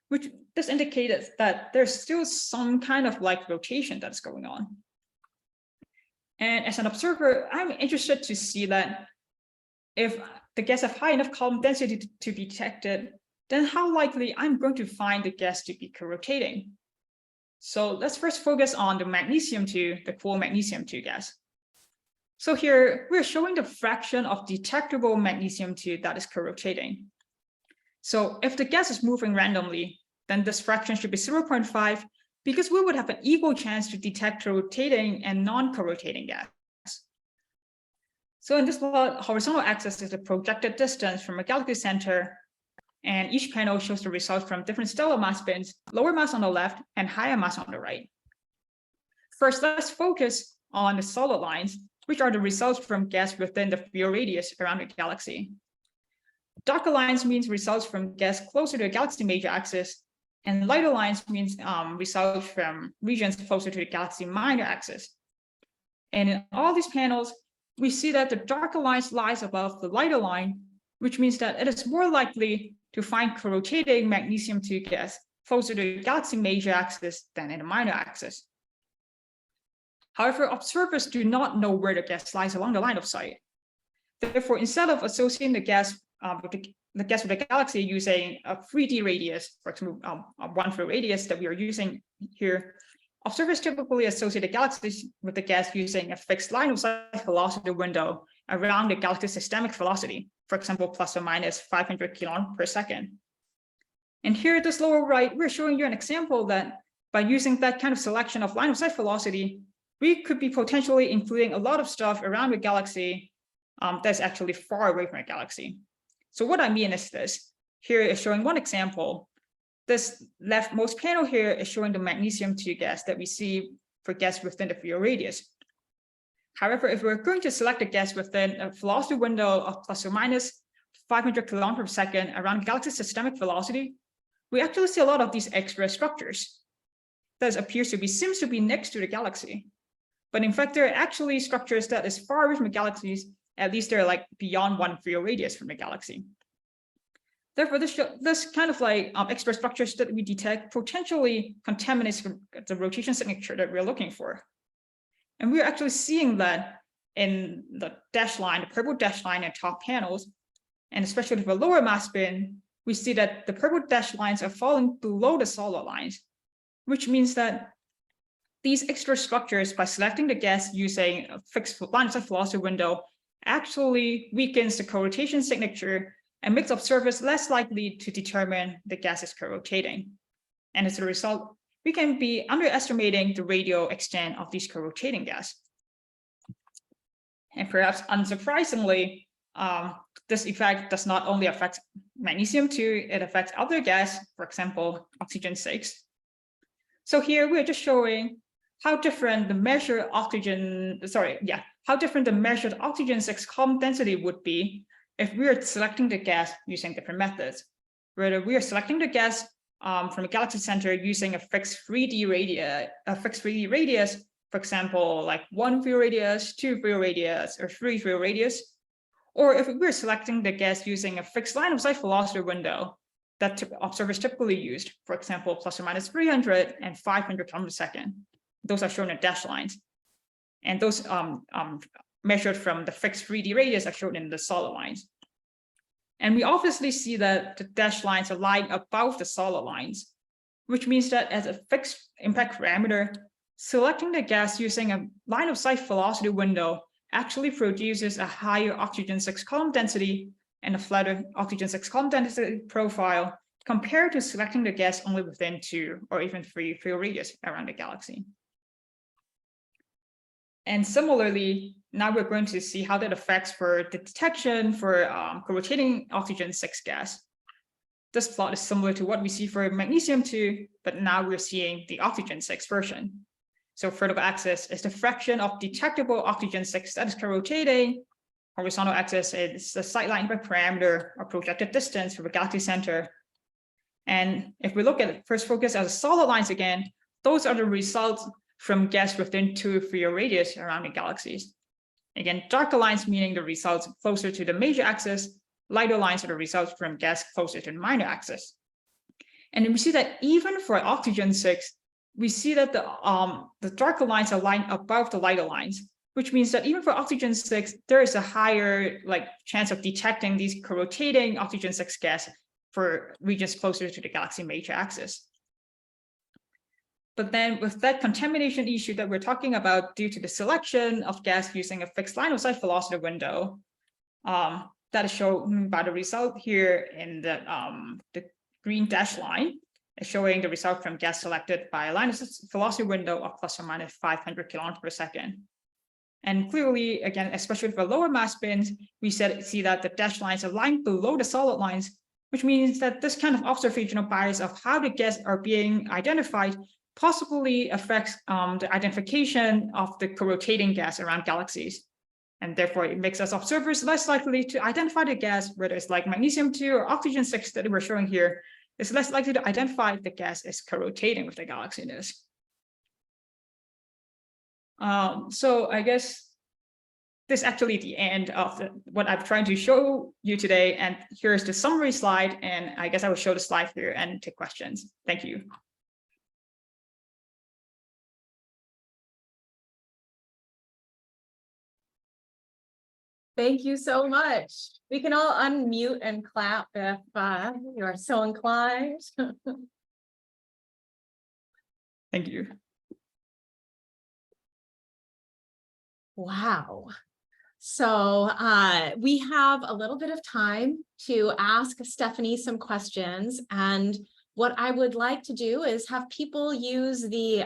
which this indicated that there's still some kind of like rotation that's going on. And as an observer, I'm interested to see that if the gas have high enough column density to be detected, then how likely I'm going to find the gas to be co-rotating. So let's first focus on the magnesium-2, the cool magnesium-2 gas. So here we're showing the fraction of detectable magnesium-2 that is co-rotating. So if the gas is moving randomly, then this fraction should be 0.5 because we would have an equal chance to detect rotating and non-co-rotating gas. So in this plot, horizontal axis is the projected distance from a galaxy center, and each panel shows the results from different stellar mass bins, lower mass on the left and higher mass on the right. First, let's focus on the solid lines, which are the results from gas within the field radius around the galaxy. Darker lines means results from gas closer to the galaxy major axis, and lighter lines means results from regions closer to the galaxy minor axis. And in all these panels, we see that the darker lines lies above the lighter line, which means that it is more likely to find co-rotating magnesium-2 gas closer to the galaxy major axis than in the minor axis. However, observers do not know where the gas lies along the line of sight. Therefore, instead of associating the gas with the galaxy using a 3D radius, for example, one field radius that we are using here, observers typically associate the galaxies with the gas using a fixed line of sight velocity window around the galaxy's systemic velocity, for example, plus or minus 500 kilometers per second. And here at this lower right, we're showing you an example that by using that kind of selection of line of sight velocity, we could be potentially including a lot of stuff around the galaxy that's actually far away from a galaxy. So what I mean is this. Here is showing one example. This leftmost panel here is showing the magnesium-2 gas that we see for gas within the field radius. However, if we're going to select a gas within a velocity window of plus or minus 500 kilometers per second around galaxy systemic velocity, we actually see a lot of these extra structures that seems to be next to the galaxy. But in fact, they're actually structures that is far away from the galaxies. At least they're like beyond one field radius from the galaxy. Therefore, this kind of like extra structures that we detect potentially contaminates the rotation signature that we're looking for. And we're actually seeing that in the dash line, the purple dash line in top panels, and especially for lower mass spin, we see that the purple dash lines are falling below the solid lines, which means that these extra structures, by selecting the gas using a fixed line of sight velocity window, actually weakens the co-rotation signature and makes observers less likely to determine the gas is co-rotating. And as a result, we can be underestimating the radial extent of these co-rotating gas. And perhaps unsurprisingly, this effect does not only affect magnesium-2, it affects other gas, for example, oxygen-6. So here we're just showing how different the measured oxygen-6 column density would be if we are selecting the gas using different methods. Whether we are selecting the gas from a galaxy center using a fixed 3D radius, for example, like 1 field radius, 2 field radius, or 3 field radius, or if we're selecting the gas using a fixed line of sight velocity window that observers typically used, for example, plus or minus 300 and 500 kilometers per second. Those are shown in dashed lines. And those measured from the fixed 3D radius are shown in the solid lines. And we obviously see that the dashed lines are lying above the solid lines, which means that as a fixed impact parameter, selecting the gas using a line of sight velocity window actually produces a higher oxygen-6 column density and a flatter oxygen-6 column density profile compared to selecting the gas only within 2 or even 3 field radius around the galaxy. And similarly, now we're going to see how that affects for the detection for co-rotating oxygen-6 gas. This plot is similar to what we see for magnesium-2, but now we're seeing the oxygen-6 version. So vertical axis is the fraction of detectable oxygen-6 that is co-rotating. Horizontal axis is the sightline impact parameter or projected distance from the galaxy center. And if we look at first focus as solid lines again, those are the results from gas within 2 field radius around the galaxies. Again, darker lines meaning the results closer to the major axis, lighter lines are the results from gas closer to the minor axis. And then we see that even for oxygen-6, we see that the darker lines are lying above the lighter lines, which means that even for oxygen-6, there is a higher chance of detecting these co-rotating oxygen-6 gas for regions closer to the galaxy major axis. But then with that contamination issue that we're talking about due to the selection of gas using a fixed line of sight velocity window, that is shown by the result here in the green dashed line, showing the result from gas selected by a line of velocity window of plus or minus 500 kilometers per second. And clearly, again, especially for lower mass bins, we see that the dashed lines are lying below the solid lines, which means that this kind of observational bias of how the gas are being identified possibly affects the identification of the co-rotating gas around galaxies. And therefore, it makes us observers less likely to identify the gas, whether it's like magnesium-2 or oxygen-6 that we're showing here, is less likely to identify if the gas is co-rotating with the galaxy disk. So I guess this is actually the end of what I'm trying to show you today. And here's the summary slide. And I guess I will show the slide here and take questions. Thank you. Thank you so much. We can all unmute and clap if you are so inclined. Thank you. Wow. So we have a little bit of time to ask Stephanie some questions. And what I would like to do is have people use the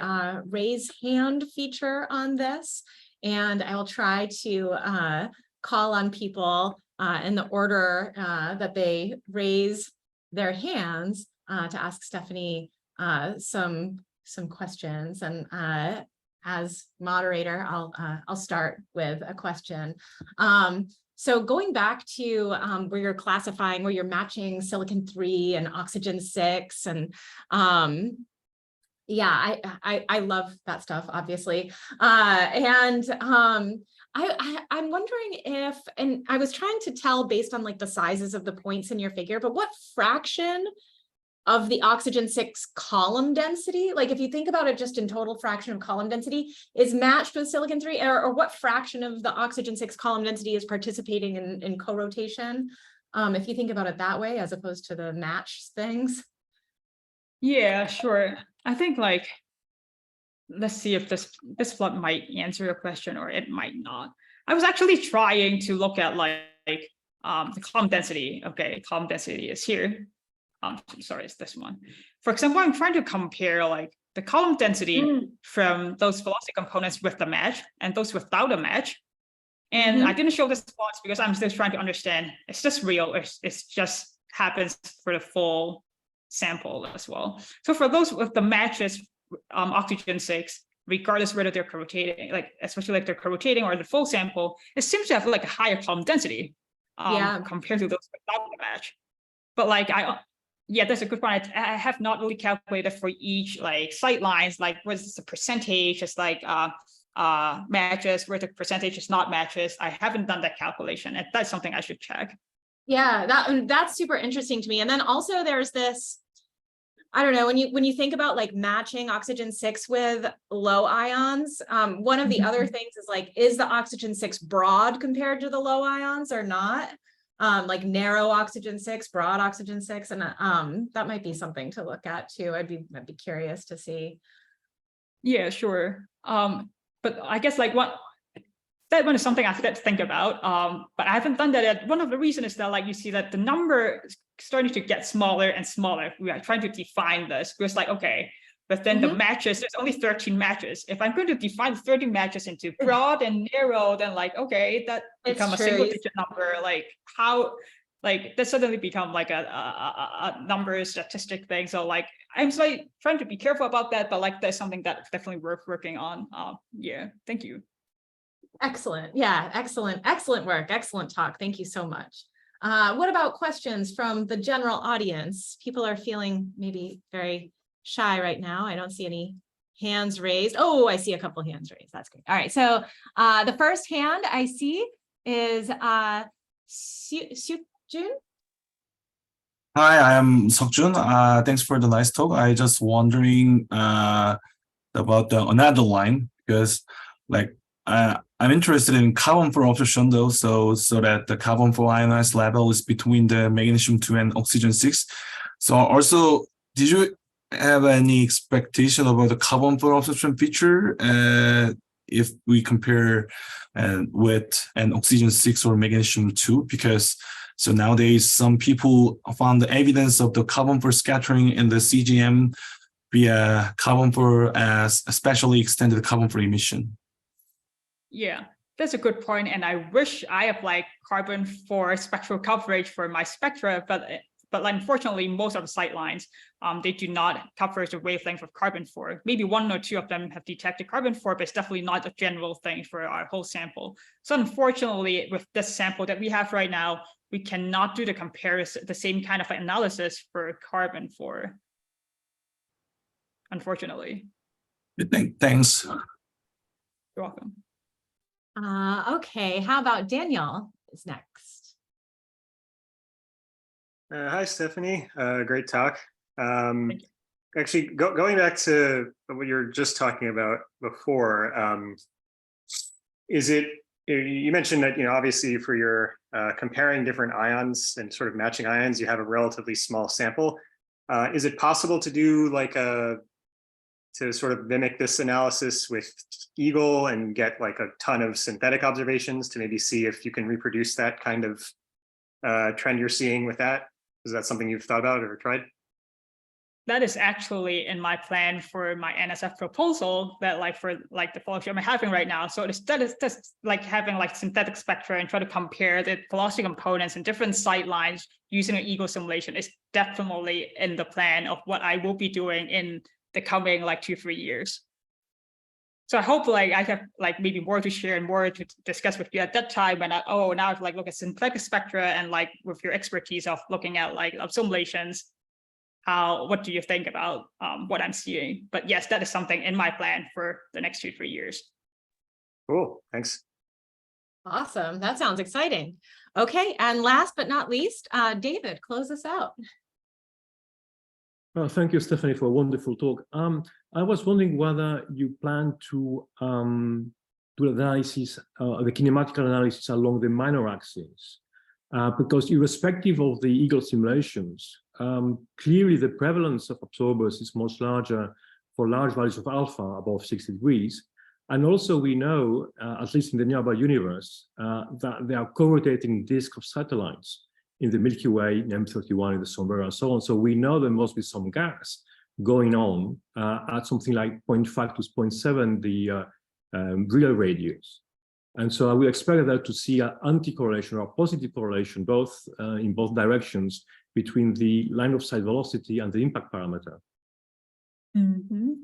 raise hand feature on this. And I will try to call on people in the order that they raise their hands to ask Stephanie some questions. And as moderator, I'll start with a question. So going back to where you're classifying, where you're matching silicon-3 and oxygen-6, and yeah, I love that stuff, obviously. I'm wondering if, and I was trying to tell based on like the sizes of the points in your figure, but what fraction of the oxygen-6 column density, like if you think about it just in total fraction of column density, is matched with silicon-3, or what fraction of the oxygen-6 column density is participating in co-rotation? If you think about it that way, as opposed to the match things. Yeah, sure. I think let's see if this plot might answer your question or it might not. I was actually trying to look at the column density. Okay, column density is here. Sorry, it's this one. For example, I'm trying to compare the column density from those velocity components with the match and those without a match. And I didn't show this plot because I'm still trying to understand, is this real or it just happens for the full sample as well? So for those with the matches, oxygen-6, regardless whether they're co-rotating, especially they're co-rotating or the full sample, it seems to have a higher column density compared to those without the match. But yeah, that's a good point. I have not really calculated for each sight lines, what's the percentage is matches, where the percentage is not matches. I haven't done that calculation, and that's something I should check. Yeah, that's super interesting to me. And then also there's this, I don't know, when you think about matching oxygen-6 with low ions, one of the other things is the oxygen-6 broad compared to the low ions or not? Narrow oxygen-6, broad oxygen-6, and that might be something to look at too. I'd be curious to see. Yeah, sure. But I guess that one is something I have to think about. But I haven't done that yet. One of the reasons is that you see that the number is starting to get smaller and smaller. We are trying to define this because okay, but then the matches, there's only 13 matches. If I'm going to define 30 matches into broad and narrow, then okay, that become a single digit number. How that suddenly become a number statistic thing. So I'm trying to be careful about that, but that's something that's definitely worth working on. Yeah, thank you. Excellent. Yeah, excellent work. Excellent talk. Thank you so much. What about questions from the general audience? People are feeling maybe very shy right now. I don't see any hands raised. Oh, I see a couple hands raised. That's great. All right. So the first hand I see is Seokjun. Hi, I am Seokjun. Thanks for the nice talk. I just wondering about another line because I I'm interested in carbon 4 absorption though, so that the carbon 4 ionized level is between the magnesium 2 and oxygen 6. So also, did you have any expectation about the carbon 4 absorption feature if we compare with an oxygen 6 or magnesium 2? Because so nowadays some people found the evidence of the carbon 4 scattering in the CGM via carbon 4 as especially extended carbon 4 emission. Yeah, that's a good point. And I wish I applied carbon 4 spectral coverage for my spectra, but unfortunately, most of the sightlines, they do not cover the wavelength of carbon 4. Maybe 1 or 2 of them have detected carbon 4, but it's definitely not a general thing for our whole sample. So unfortunately, with this sample that we have right now, we cannot do the comparison, the same kind of analysis for carbon 4. Unfortunately. Thanks. You're welcome. Okay, how about Daniel is next? Hi, Stephanie. Great talk. Actually, going back to what you were just talking about before, you mentioned that, obviously for your comparing different ions and sort of matching ions, you have a relatively small sample. Is it possible to do like to sort of mimic this analysis with Eagle and get like a ton of synthetic observations to maybe see if you can reproduce that kind of trend you're seeing with that? Is that something you've thought about or tried? That is actually in my plan for my NSF proposal that for the fellowship I'm having right now. So that is just like having like synthetic spectra and try to compare the velocity components and different sight lines using an Eagle simulation is definitely in the plan of what I will be doing in the coming 2-3 years. So I hope I have maybe more to share and more to discuss with you at that time when now I've look at synthetic spectra and with your expertise of looking at simulations, what do you think about what I'm seeing? But yes, that is something in my plan for the next 2-3 years. Cool, thanks. Awesome, that sounds exciting. Okay, and last but not least, David, close us out. Thank you, Stephanie, for a wonderful talk. I was wondering whether you plan to do analysis, the kinematic analysis along the minor axis, because irrespective of the Eagle simulations, clearly the prevalence of absorbers is much larger for large values of alpha above 60 degrees. And also we know, at least in the nearby universe, that there are co-rotating disks of satellites in the Milky Way, in M31, in the Sombra, and so on. So we know there must be some gas going on at something like 0.5 to 0.7, the real radius. And so I would expect that to see an anti-correlation or a positive correlation, both in both directions, between the line of sight velocity and the impact parameter. Mm-hmm.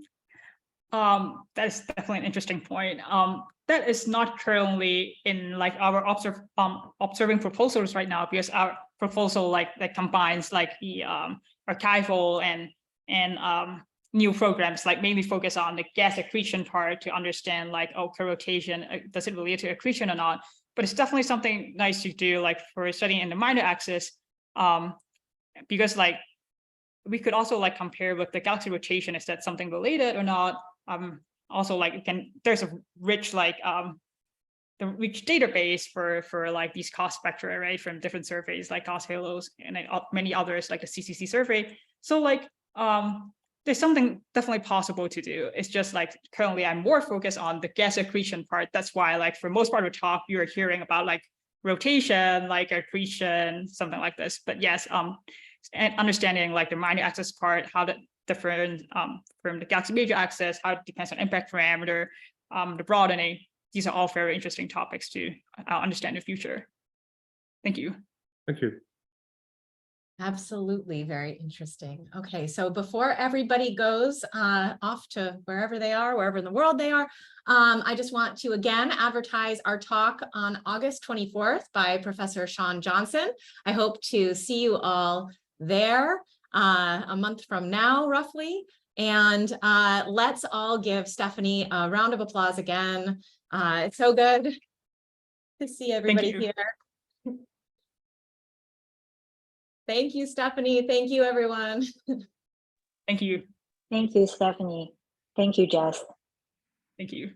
That is definitely an interesting point. That is not currently in our observing proposals right now, because our proposal that combines the archival and new programs mainly focus on the gas accretion part to understand co-rotation, does it relate to accretion or not? But it's definitely something nice to do for studying in the minor axis, because we could also compare with the galaxy rotation, is that something related or not? Also there's a rich the rich database for these cost spectra, right, from different surveys like cost halos and many others like the CCC survey. So there's something definitely possible to do. It's just currently I'm more focused on the gas accretion part. That's why for most part of the talk you're hearing about rotation, accretion, something like this. But yes, and understanding the minor axis part, how that different from the galaxy major axis, how it depends on impact parameter, the broadening. These are all very interesting topics to understand in the future. Thank you. Thank you. Absolutely, very interesting. Okay, so before everybody goes off to wherever they are, wherever in the world they are, I just want to again advertise our talk on August 24th by Professor Sean Johnson. I hope to see you all there a month from now, roughly. And let's all give Stephanie a round of applause again. It's so good to see everybody here. Thank you, Stephanie. Thank you, everyone. Thank you. Thank you, Stephanie. Thank you, Jess. Thank you.